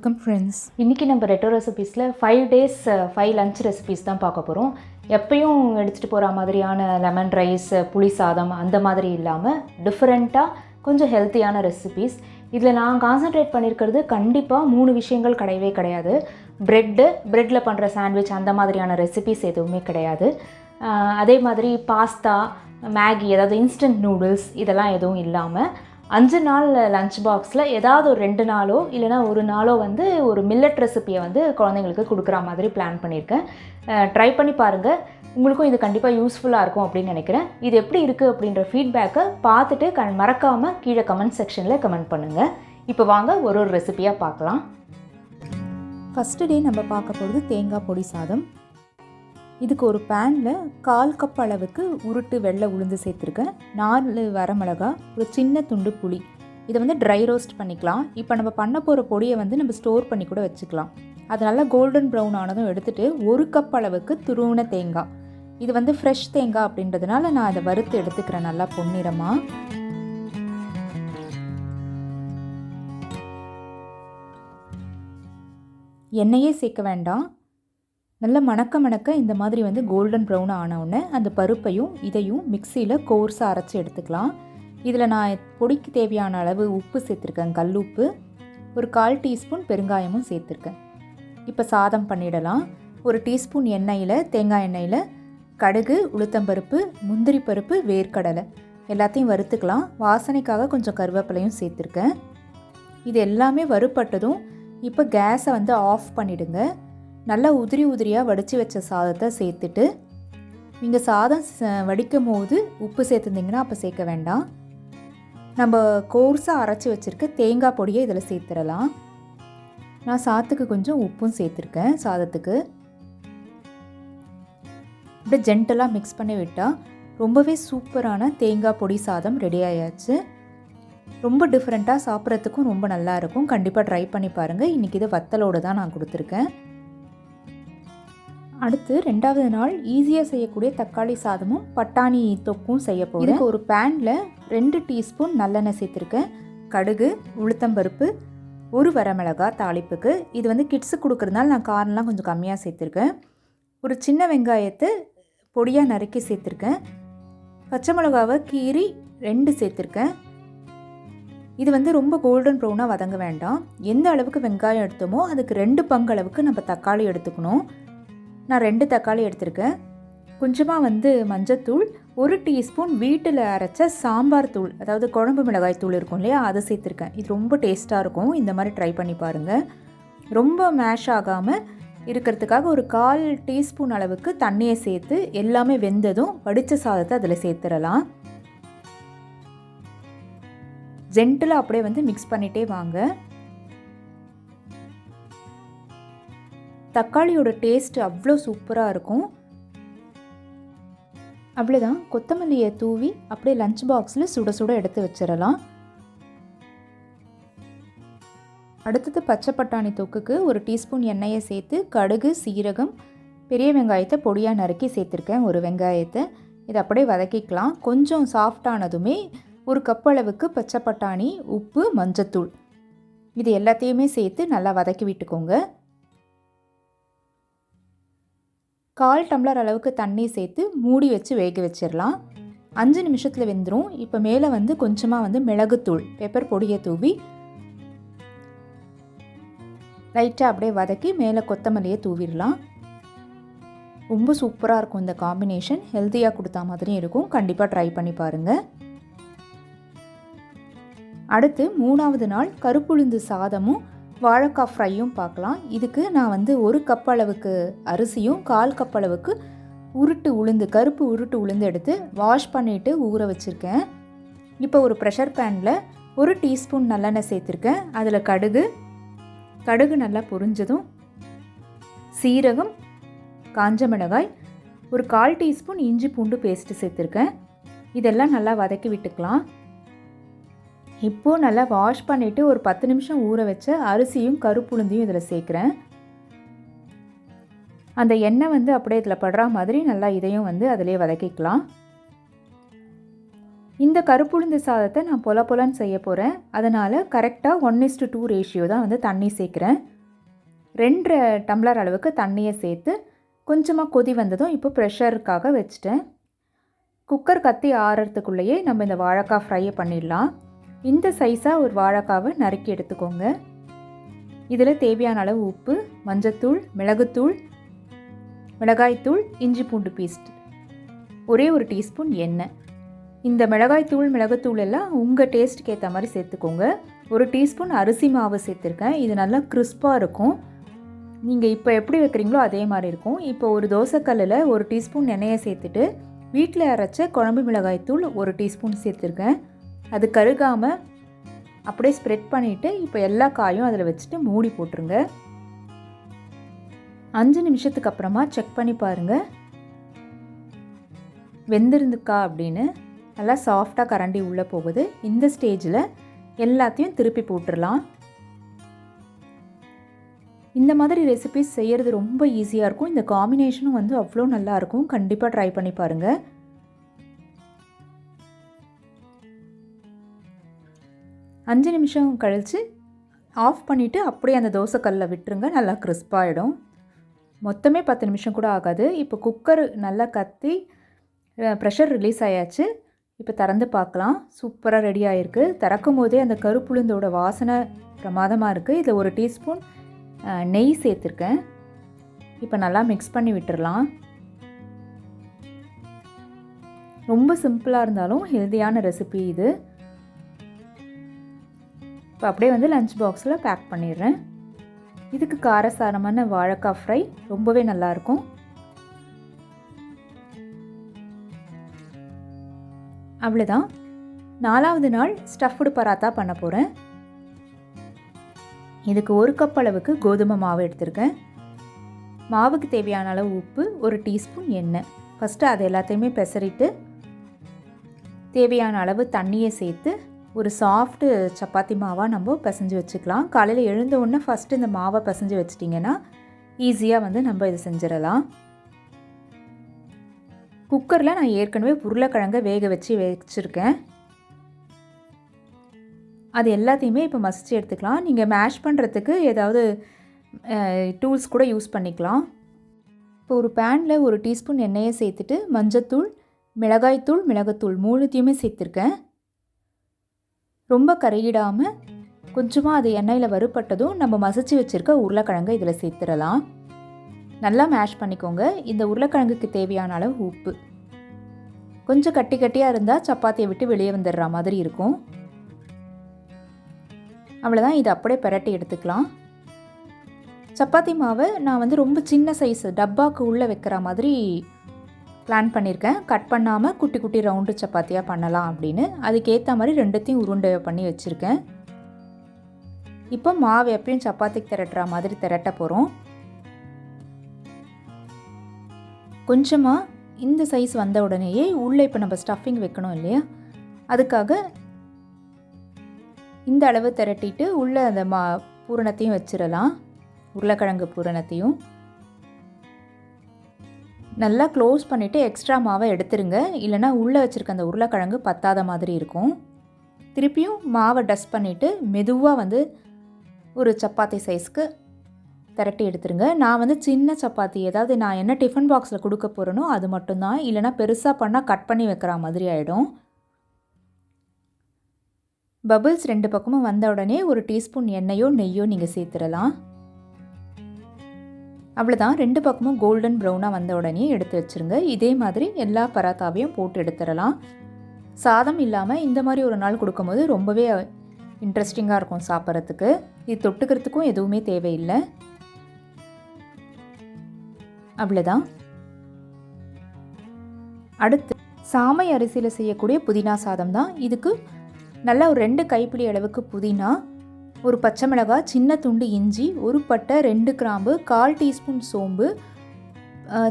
Welcome friends. இன்றைக்கி நம்ம retro ரெசிபீஸில் 5 days 5 lunch recipes தான் பார்க்க போகிறோம். எப்பயும் எடுத்துகிட்டு போகிற மாதிரியான லெமன் ரைஸ், புளி சாதம் அந்த மாதிரி இல்லாமல் டிஃப்ரெண்ட்டாக கொஞ்சம் ஹெல்த்தியான ரெசிபீஸ். இதில் நான் கான்சன்ட்ரேட் பண்ணியிருக்கிறது கண்டிப்பாக 3 விஷயங்கள் கிடையவே கிடையாது. ப்ரெட்டில் பண்ணுற சாண்ட்விச் அந்த மாதிரியான ரெசிபீஸ் எதுவுமே கிடையாது. அதே மாதிரி பாஸ்தா, மேகி, அதாவது இன்ஸ்டன்ட் நூடுல்ஸ் இதெல்லாம் எதுவும் இல்லாமல் 5 நாள் லஞ்ச் பாக்ஸில் ஏதாவது ஒரு 2 நாளோ இல்லைனா ஒரு நாளோ வந்து ஒரு மில்லட் ரெசிப்பியை வந்து குழந்தைங்களுக்கு கொடுக்குற மாதிரி பிளான் பண்ணியிருக்கேன். ட்ரை பண்ணி பாருங்கள், உங்களுக்கும் இது கண்டிப்பாக யூஸ்ஃபுல்லாக இருக்கும் அப்படின்னு நினைக்கிறேன். இது எப்படி இருக்குது அப்படின்ற ஃபீட்பேக்கை பார்த்துட்டு மறக்காமல் கீழே கமெண்ட் செக்ஷனில் கமெண்ட் பண்ணுங்கள். இப்போ வாங்க ஒரு ரெசிப்பியாக பார்க்கலாம். ஃபஸ்ட்டு டே நம்ம பார்க்க போகிறது தேங்காய் பொடி சாதம். இதுக்கு ஒரு பேனில் 1/4 கப் அளவுக்கு உருட்டு வெள்ளை உளுந்து சேர்த்துருக்கேன், 4 வரமிளகா, ஒரு சின்ன துண்டு புளி. இதை வந்து ட்ரை ரோஸ்ட் பண்ணிக்கலாம். இப்போ நம்ம பண்ண போகிற பொடியை வந்து நம்ம ஸ்டோர் பண்ணி கூட வச்சுக்கலாம். அது நல்லா கோல்டன் ப்ரௌன் ஆனதும் எடுத்துகிட்டு 1 கப் அளவுக்கு துருவின தேங்காய். இது வந்து ஃப்ரெஷ் தேங்காய் அப்படின்றதுனால நான் அதை வறுத்து எடுத்துக்கிறேன் நல்லா பொன்னிறமாக. எண்ணெயே சேர்க்க வேண்டாம். நல்ல மணக்க இந்த மாதிரி வந்து கோல்டன் ப்ரௌன் ஆனவுடனே அந்த பருப்பையும் இதையும் மிக்சியில் கோர்ஸாக அரைச்சி எடுத்துக்கலாம். இதில் நான் பொடிக்கு தேவையான அளவு உப்பு சேர்த்துருக்கேன், கல் உப்பு. ஒரு 1/4 டீஸ்பூன் பெருங்காயமும் சேர்த்துருக்கேன். இப்போ சாதம் பண்ணிடலாம். ஒரு டீஸ்பூன் எண்ணெயில், தேங்காய் எண்ணெயில் கடுகு, உளுத்தம்பருப்பு, முந்திரி பருப்பு, வேர்க்கடலை எல்லாத்தையும் வறுத்துக்கலாம். வாசனைக்காக கொஞ்சம் கருவேப்பிலையும் சேர்த்துருக்கேன். இது எல்லாமே வறுப்பட்டதும் இப்போ கேஸை வந்து ஆஃப் பண்ணிவிடுங்க. நல்லா உதிரியாக வடித்து வச்ச சாதத்தை சேர்த்துட்டு, நீங்கள் சாதம் வடிக்கும் போது உப்பு சேர்த்துருந்தீங்கன்னா அப்போ சேர்க்க வேண்டாம். நம்ம கோர்ஸாக அரைச்சி வச்சுருக்க தேங்காய் பொடியை இதில் சேர்த்துடலாம். நான் சாதத்துக்கு கொஞ்சம் உப்பும் சேர்த்துருக்கேன். சாதத்துக்கு அப்படியே ஜென்டலாக மிக்ஸ் பண்ணி விட்டால் ரொம்பவே சூப்பரான தேங்காய் பொடி சாதம் ரெடி ஆயாச்சு. ரொம்ப டிஃப்ரெண்ட்டாக, சாப்பிட்றதுக்கும் ரொம்ப நல்லாயிருக்கும். கண்டிப்பாக ட்ரை பண்ணி பாருங்கள். இன்றைக்கி இதை வத்தலோடு தான் நான் கொடுத்துருக்கேன். அடுத்து 2வது நாள் ஈஸியாக செய்யக்கூடிய தக்காளி சாதமும் பட்டாணி தொக்கும் செய்ய போகிறேன். இதுக்கு ஒரு பேனில் 2 டீஸ்பூன் நல்லெண்ணெய் சேர்த்துருக்கேன். கடுகு, உளுத்தம்பருப்பு, 1 வரமிளகாய் தாளிப்புக்கு. இது வந்து கிட்ஸுக்கு கொடுக்குறதுனால நான் காரம்லாம் கொஞ்சம் கம்மியாக சேர்த்துருக்கேன். ஒரு சின்ன வெங்காயத்தை பொடியாக நறுக்கி சேர்த்துருக்கேன். பச்சை மிளகாவை கீறி 2 சேர்த்துருக்கேன். இது வந்து ரொம்ப கோல்டன் ப்ரௌனாக வதங்க வேண்டாம். எந்த அளவுக்கு வெங்காயம் எடுத்தோமோ அதுக்கு 2 பங்கு அளவுக்கு நம்ம தக்காளி எடுத்துக்கணும். நான் 2 தக்காளி எடுத்திருக்கேன். கொஞ்சமாக வந்து மஞ்சத்தூள், 1 டீஸ்பூன் வீட்டில் அரைச்ச சாம்பார் தூள், அதாவது குழம்பு மிளகாய் தூள் இருக்கும் இல்லையா, அதை சேர்த்துருக்கேன். இது ரொம்ப டேஸ்ட்டாக இருக்கும். இந்த மாதிரி ட்ரை பண்ணி பாருங்கள். ரொம்ப மேஷ் ஆகாமல் இருக்கிறதுக்காக ஒரு 1/4 டீஸ்பூன் அளவுக்கு தண்ணியை சேர்த்து எல்லாமே வெந்ததும் வடித்த சாதத்தை அதில் சேர்த்துடலாம். ஜென்டிலாக அப்படியே வந்து மிக்ஸ் பண்ணிகிட்டே வாங்க. தக்காளியோட டேஸ்ட் அவ்வளோ சூப்பராக இருக்கும். அவ்வளோதான், கொத்தமல்லியை தூவி அப்படியே லஞ்ச் பாக்ஸில் சுட சுட எடுத்து வச்சிடலாம். அடுத்தது பச்சை பட்டாணி தொக்குக்கு ஒரு டீஸ்பூன் எண்ணெயை சேர்த்து கடுகு, சீரகம், பெரிய வெங்காயத்தை பொடியாக நறுக்கி சேர்த்துருக்கேன். ஒரு வெங்காயத்தை இதை அப்படியே வதக்கிக்கலாம். கொஞ்சம் சாஃப்டானதுமே 1 கப் அளவுக்கு பச்சை பட்டாணி, உப்பு, மஞ்சத்தூள் இது எல்லாத்தையுமே சேர்த்து நல்லா வதக்கி விட்டுக்கோங்க. 1/4 டம்ளர் அளவுக்கு தண்ணி சேர்த்து மூடி வச்சு வேக வச்சிடலாம். 5 நிமிஷத்தில் வெந்துடும். இப்போ மேலே வந்து கொஞ்சமாக வந்து மிளகுத்தூள், பெப்பர் பொடியை தூவி லைட்டாக அப்படியே வதக்கி மேலே கொத்தமல்லியை தூவிடலாம். ரொம்ப சூப்பராக இருக்கும் இந்த காம்பினேஷன். ஹெல்த்தியாக கொடுத்தா மாதிரியும் இருக்கும். கண்டிப்பாக ட்ரை பண்ணி பாருங்கள். அடுத்து 3வது நாள் கருப்புளுந்து சாதமும் வாழைக்காய் ஃப்ரையும் பார்க்கலாம். இதுக்கு நான் வந்து 1 கப் அளவுக்கு அரிசியும் 1/4 கப் அளவுக்கு கருப்பு உருட்டு உளுந்து எடுத்து வாஷ் பண்ணிவிட்டு ஊற வச்சுருக்கேன். இப்போ ஒரு ப்ரெஷர் பேனில் 1 டீஸ்பூன் நல்லெண்ணெய் சேர்த்துருக்கேன். அதில் கடுகு நல்லா பொரிஞ்சதும் சீரகம், காஞ்ச மிளகாய், ஒரு 1/4 டீஸ்பூன் இஞ்சி பூண்டு பேஸ்ட்டு சேர்த்துருக்கேன். இதெல்லாம் நல்லா வதக்கி விட்டுக்கலாம். இப்போது நல்லா வாஷ் பண்ணிவிட்டு ஒரு 10 நிமிஷம் ஊற வச்ச அரிசியும் கருப்புளுந்தையும் இதில் சேர்க்குறேன். அந்த எண்ணெய் வந்து அப்படியே இதில் படுற மாதிரி நல்லா இதையும் வந்து அதிலே வதக்கிக்கலாம். இந்த கருப்புளுந்து சாதத்தை நான் பொலன்னு செய்ய போகிறேன். அதனால் கரெக்டாக 1:2 ரேஷியோ தான் வந்து தண்ணி சேர்க்குறேன். 2 டம்ளர் அளவுக்கு தண்ணியை சேர்த்து கொஞ்சமாக கொதி வந்ததும் இப்போ ப்ரெஷருக்காக வச்சுட்டேன். குக்கர் கத்தி ஆறுறதுக்குள்ளேயே நம்ம இந்த வாழைக்காய் ஃப்ரையை பண்ணிடலாம். இந்த சைஸாக ஒரு வாழைக்காவை நறுக்கி எடுத்துக்கோங்க. இதில் தேவையான அளவு உப்பு, மஞ்சத்தூள், மிளகுத்தூள், மிளகாய்த்தூள், இஞ்சி பூண்டு பேஸ்ட், ஒரே ஒரு டீஸ்பூன் எண்ணெய். இந்த மிளகாய்த்தூள், மிளகுத்தூள் எல்லாம் உங்கள் டேஸ்ட்டுக்கு ஏற்ற மாதிரி சேர்த்துக்கோங்க. ஒரு டீஸ்பூன் அரிசி மாவு சேர்த்துருக்கேன். இது நல்லா கிறிஸ்பாக இருக்கும். நீங்கள் இப்போ எப்படி வைக்கிறீங்களோ அதே மாதிரி இருக்கும். இப்போ ஒரு தோசைக்கல்லில் ஒரு டீஸ்பூன் எண்ணெயை சேர்த்துட்டு வீட்டில் அரைச்ச குழம்பு மிளகாய்த்தூள் ஒரு டீஸ்பூன் சேர்த்துருக்கேன். அது கருகாமல் அப்படியே ஸ்ப்ரெட் பண்ணிவிட்டு இப்போ எல்லா காயும் அதில் வச்சுட்டு மூடி போட்டுருங்க. 5 நிமிஷத்துக்கு அப்புறமா செக் பண்ணி பாருங்கள் வெந்திருந்துக்கா அப்படின்னு. நல்லா சாஃப்டாக கரண்டி உள்ளே போகுது. இந்த ஸ்டேஜில் எல்லாத்தையும் திருப்பி போட்டுடலாம். இந்த மாதிரி ரெசிபிஸ் செய்கிறது ரொம்ப ஈஸியாக இருக்கும். இந்த காம்பினேஷனும் வந்து அவ்வளோ நல்லாயிருக்கும். கண்டிப்பாக ட்ரை பண்ணி பாருங்கள். அஞ்சு நிமிஷம் கழித்து ஆஃப் பண்ணிவிட்டு அப்படியே அந்த தோசைக்கல்லில் விட்டுருங்க. நல்லா கிறிஸ்பாகிடும். மொத்தமே 10 நிமிஷம் கூட ஆகாது. இப்போ குக்கர் நல்லா கத்தி ப்ரெஷர் ரிலீஸ் ஆயாச்சு. இப்போ திறந்து பார்க்கலாம். சூப்பராக ரெடி ஆகிருக்கு. திறக்கும் போதே அந்த கருப்புளுந்தோட வாசனை பிரமாதமாக இருக்குது. இதில் ஒரு டீஸ்பூன் நெய் சேர்த்துருக்கேன். இப்போ நல்லா மிக்ஸ் பண்ணி விட்டுறலாம். ரொம்ப சிம்பிளாக இருந்தாலும் ஹெல்த்தியான ரெசிபி இது. இப்போ அப்படியே வந்து லஞ்ச் பாக்ஸில் பேக் பண்ணிடுறேன். இதுக்கு காரசாரமான வாழைக்காய் ஃப்ரை ரொம்பவே நல்லாயிருக்கும். அவ்வளோதான். 4வது நாள் ஸ்டஃப்டு பராத்தா பண்ண போகிறேன். இதுக்கு 1 கப் அளவுக்கு கோதுமை மாவு எடுத்திருக்கேன். மாவுக்கு தேவையான அளவு உப்பு, ஒரு டீஸ்பூன் எண்ணெய். ஃபஸ்ட்டு அது எல்லாத்தையுமே பெசரிட்டு தேவையான அளவு தண்ணியை சேர்த்து ஒரு சாஃப்ட்டு சப்பாத்தி மாவாக நம்ம பிசைஞ்சு வச்சுக்கலாம். காலையில் எழுந்த உடனே ஃபஸ்ட்டு இந்த மாவை பிசைஞ்சு வச்சிட்டிங்கன்னா ஈஸியாக வந்து நம்ம இது செஞ்சிடலாம். குக்கரில் நான் ஏற்கனவே உருளைக்கிழங்கை வேக வச்சுருக்கேன். அது எல்லாத்தையுமே இப்போ மசிச்சு எடுத்துக்கலாம். நீங்கள் மேஷ் பண்ணுறதுக்கு ஏதாவது டூல்ஸ் கூட யூஸ் பண்ணிக்கலாம். இப்போ ஒரு பேனில் ஒரு டீஸ்பூன் எண்ணெயை சேர்த்துட்டு மஞ்சத்தூள், மிளகாய்த்தூள், மிளகுத்தூள் 3த்தையுமே சேர்த்துருக்கேன். ரொம்ப கரையிடாமல் கொஞ்சமாக அது எண்ணெயில் வறுபட்டதும் நம்ம மசிச்சு வச்சுருக்க உருளைக்கிழங்கை இதில் சேர்த்துடலாம். நல்லா மேஷ் பண்ணிக்கோங்க. இந்த உருளைக்கிழங்குக்கு தேவையான அளவு உப்பு. கொஞ்சம் கட்டி கட்டியாக இருந்தால் சப்பாத்தியை விட்டு வெளியே வந்துடுற மாதிரி இருக்கும். அவ்வளோதான். இதை அப்படியே பிரட்டி எடுத்துக்கலாம். சப்பாத்தி மாவை நான் வந்து ரொம்ப சின்ன சைஸ் டப்பாவுக்கு உள்ளே வைக்கிற மாதிரி பிளான் பண்ணியிருக்கேன். கட் பண்ணாமல் குட்டி குட்டி ரவுண்டு சப்பாத்தியாக பண்ணலாம் அப்படின்னு. அதுக்கேற்ற மாதிரி 2த்தையும் உருண்டை பண்ணி வச்சுருக்கேன். இப்போ மாவு எப்பயும் சப்பாத்திக்கு திரட்டுற மாதிரி திரட்ட போகிறோம். கொஞ்சமாக இந்த சைஸ் வந்த உடனேயே உள்ளே இப்போ நம்ம ஸ்டஃபிங் வைக்கணும் இல்லையா, அதுக்காக இந்த அளவு திரட்டிட்டு உள்ளே அந்த பூரணத்தையும் வச்சிடலாம். உருளைக்கிழங்கு பூரணத்தையும் நல்லா க்ளோஸ் பண்ணிவிட்டு எக்ஸ்ட்ரா மாவை எடுத்துருங்க. இல்லைனா உள்ளே வச்சுருக்க அந்த உருளைக்கிழங்கு பத்தாத மாதிரி இருக்கும். திருப்பியும் மாவை டஸ்ட் பண்ணிவிட்டு மெதுவாக வந்து ஒரு சப்பாத்தி சைஸ்க்கு திரட்டி எடுத்துருங்க. நான் வந்து சின்ன சப்பாத்தி, ஏதாவது நான் என்ன டிஃபன் பாக்ஸில் கொடுக்க போகிறேனோ அது மட்டும்தான். இல்லைனா பெருசாக பண்ணால் கட் பண்ணி வைக்கிற மாதிரி ஆகிடும். பபிள்ஸ் 2 பக்கமும் வந்த உடனே ஒரு டீஸ்பூன் எண்ணெயோ நெய்யோ நீங்கள் சேர்த்துடலாம். அவ்வளோதான். 2 பக்கமும் கோல்டன் ப்ரௌனாக வந்த உடனே எடுத்து வச்சுருங்க. இதே மாதிரி எல்லா பராத்தாவையும் போட்டு எடுத்துடலாம். சாதம் இல்லாமல் இந்த மாதிரி ஒரு நாள் கொடுக்கும்போது ரொம்பவே இன்ட்ரெஸ்டிங்காக இருக்கும் சாப்பிட்றதுக்கு. இது தொட்டுக்கிறதுக்கும் எதுவுமே தேவையில்லை. அவ்வளோதான். அடுத்து சாமை அரிசியில் செய்யக்கூடிய புதினா சாதம் தான். இதுக்கு நல்லா ஒரு 2 கைப்பிடி அளவுக்கு புதினா, ஒரு பச்சை மிளகாய், சின்ன துண்டு இஞ்சி, ஒரு பட்டை, 2 கிராம்பு, 1/4 டீஸ்பூன் சோம்பு,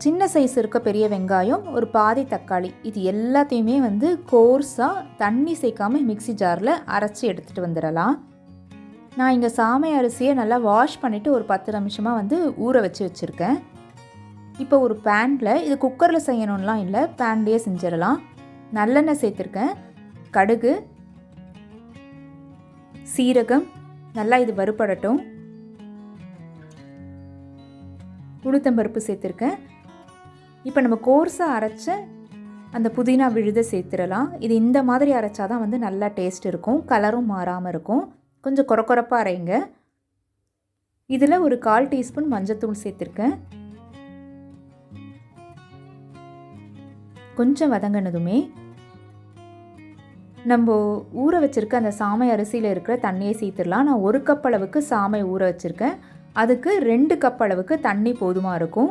சின்ன சைஸ் இருக்க பெரிய வெங்காயம், ஒரு பாதி தக்காளி, இது எல்லாத்தையுமே வந்து கோர்ஸாக தண்ணி சேர்க்காமல் மிக்ஸி ஜாரில் அரைச்சி எடுத்துகிட்டு வந்துடலாம். நான் இங்கே சாமை அரிசியை நல்லா வாஷ் பண்ணிவிட்டு ஒரு 10 நிமிஷமாக வந்து ஊற வச்சுருக்கேன். இப்போ ஒரு பேனில், இது குக்கரில் செய்யணும்லாம் இல்லை, பேன்லேயே செஞ்சிடலாம். நல்லெண்ணெய் சேர்த்துருக்கேன். கடுகு, சீரகம் நல்லா இது வறுபடட்டும். உளுத்தம்பருப்பு சேர்த்துருக்கேன். இப்போ நம்ம கோர்ஸாக அரைச்ச அந்த புதினா விழுதை சேர்த்துடலாம். இது இந்த மாதிரி அரைச்சாதான் வந்து நல்லா டேஸ்ட் இருக்கும், கலரும் மாறாமல் இருக்கும். கொஞ்சம் கொரப்பாக அரைங்க. இதில் ஒரு 1/4 டீஸ்பூன் மஞ்சத்தூள் சேர்த்துருக்கேன். கொஞ்சம் வதங்கினதுமே நம்ம ஊற வச்சுருக்க அந்த சாமை அரிசியில் இருக்கிற தண்ணியை சேர்த்துடலாம். நான் 1 கப் அளவுக்கு சாமை ஊற வச்சுருக்கேன். அதுக்கு 2 கப் அளவுக்கு தண்ணி போதுமாக இருக்கும்.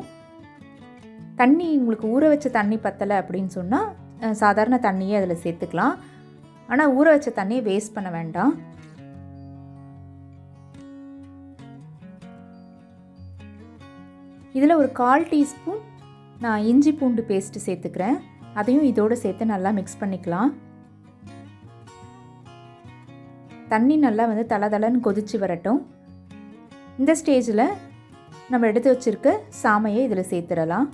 தண்ணி உங்களுக்கு ஊற வச்ச தண்ணி பத்தலை அப்படின்னு சொன்னால் சாதாரண தண்ணியே அதில் சேர்த்துக்கலாம். ஆனால் ஊற வச்ச தண்ணியை வேஸ்ட் பண்ண வேண்டாம். இதில் ஒரு 1/4 டீஸ்பூன் நான் இஞ்சி பூண்டு பேஸ்ட்டு சேர்த்துக்கிறேன். அதையும் இதோடு சேர்த்து நல்லா மிக்ஸ் பண்ணிக்கலாம். தண்ணி நல்லா வந்து தளன்னு கொதித்து வரட்டும். இந்த ஸ்டேஜில் நம்ம எடுத்து வச்சுருக்க சாமையை இதில் சேர்த்துடலாம்.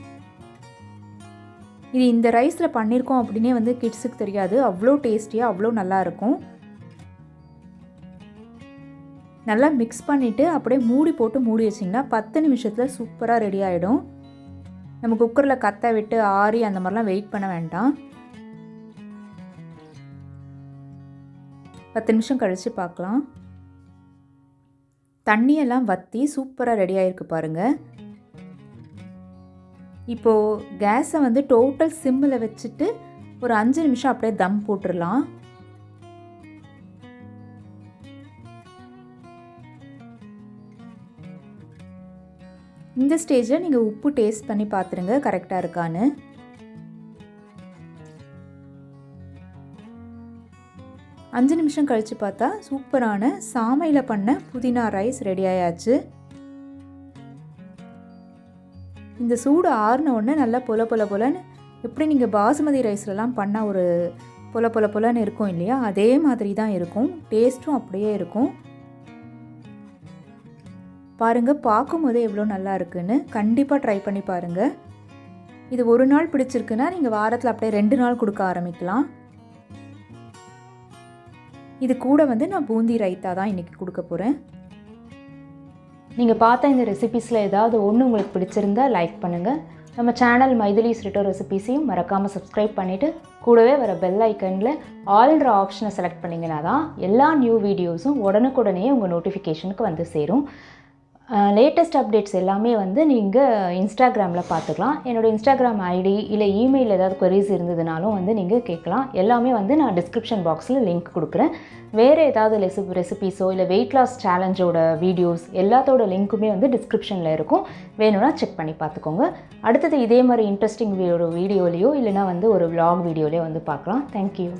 இது இந்த ரைஸில் பண்ணியிருக்கோம் அப்படின்னே வந்து கிட்ஸுக்கு தெரியாது, அவ்வளோ டேஸ்டியாக அவ்வளோ நல்லாயிருக்கும். நல்லா மிக்ஸ் பண்ணிவிட்டு அப்படியே மூடி வச்சிங்கன்னா 10 நிமிஷத்தில் சூப்பராக ரெடி ஆகிடும். நம்ம குக்கரில் கத்த விட்டு ஆறி அந்த மாதிரிலாம் வெயிட் பண்ண வேண்டாம். 10 நிமிஷம் கழித்து பார்க்கலாம். தண்ணியெல்லாம் வற்றி சூப்பராக ரெடி ஆகிருக்கு பாருங்கள். இப்போது கேஸை வந்து டோட்டல் சிம்மில் வச்சுட்டு ஒரு 5 நிமிஷம் அப்படியே தம் போட்டுடலாம். இந்த ஸ்டேஜில் நீங்கள் உப்பு டேஸ்ட் பண்ணி பார்த்துருங்க கரெக்டாக இருக்கான்னு. அஞ்சு நிமிஷம் கழித்து பார்த்தா சூப்பரான சாமையில் பண்ண புதினா ரைஸ் ரெடி ஆயாச்சு. இந்த சூடு ஆறின உடனே நல்லா பொலன்னு எப்படி நீங்கள் பாசுமதி ரைஸ்லலாம் பண்ணால் ஒரு பொலன்னு இருக்கும் இல்லையா, அதே மாதிரி தான் இருக்கும். டேஸ்ட்டும் அப்படியே இருக்கும். பாருங்கள், பார்க்கும்போதே எவ்வளோ நல்லா இருக்குன்னு. கண்டிப்பாக ட்ரை பண்ணி பாருங்கள். இது ஒரு நாள் பிடிச்சிருக்குன்னா நீங்கள் வாரத்தில் அப்படியே 2 நாள் கொடுக்க ஆரம்பிக்கலாம். இது கூட வந்து நான் பூந்தி ரைத்தா தான் இன்றைக்கி கொடுக்க போகிறேன். நீங்கள் பார்த்த இந்த ரெசிபீஸில் ஏதாவது ஒன்று உங்களுக்கு பிடிச்சிருந்தா லைக் பண்ணுங்கள். நம்ம சேனல் மைதிலிஸ் ரிட்டோ ரெசிபீஸையும் மறக்காமல் சப்ஸ்கிரைப் பண்ணிவிட்டு கூடவே வர பெல் ஐக்கனில் ஆல்ன்ற ஆப்ஷனை செலக்ட் பண்ணிங்கன்னா தான் எல்லா நியூ வீடியோஸும் உடனுக்குடனே உங்கள் நோட்டிஃபிகேஷனுக்கு வந்து சேரும். லேட்டஸ்ட் அப்டேட்ஸ் எல்லாமே வந்து நீங்கள் இன்ஸ்டாகிராமில் பார்த்துக்கலாம். என்னோடய இன்ஸ்டாகிராம் ஐடி இல்லை இமெயில் ஏதாவது queries இருந்ததுனாலும் வந்து நீங்கள் கேட்கலாம். எல்லாமே வந்து நான் டிஸ்கிரிப்ஷன் பாக்ஸில் லிங்க் கொடுக்குறேன். வேறு ஏதாவது ரெசிபீஸோ இல்லை வெயிட் லாஸ் சேலஞ்சோட வீடியோஸ் எல்லாத்தோட லிங்க்குமே வந்து டிஸ்கிரிப்ஷனில் இருக்கும். வேணும்னா செக் பண்ணி பார்த்துக்கோங்க. அடுத்தது இதே மாதிரி இன்ட்ரெஸ்டிங் வீடியோலையோ இல்லைனா வந்து ஒரு vlog வீடியோலையோ வந்து பார்க்கலாம். தேங்க்யூ.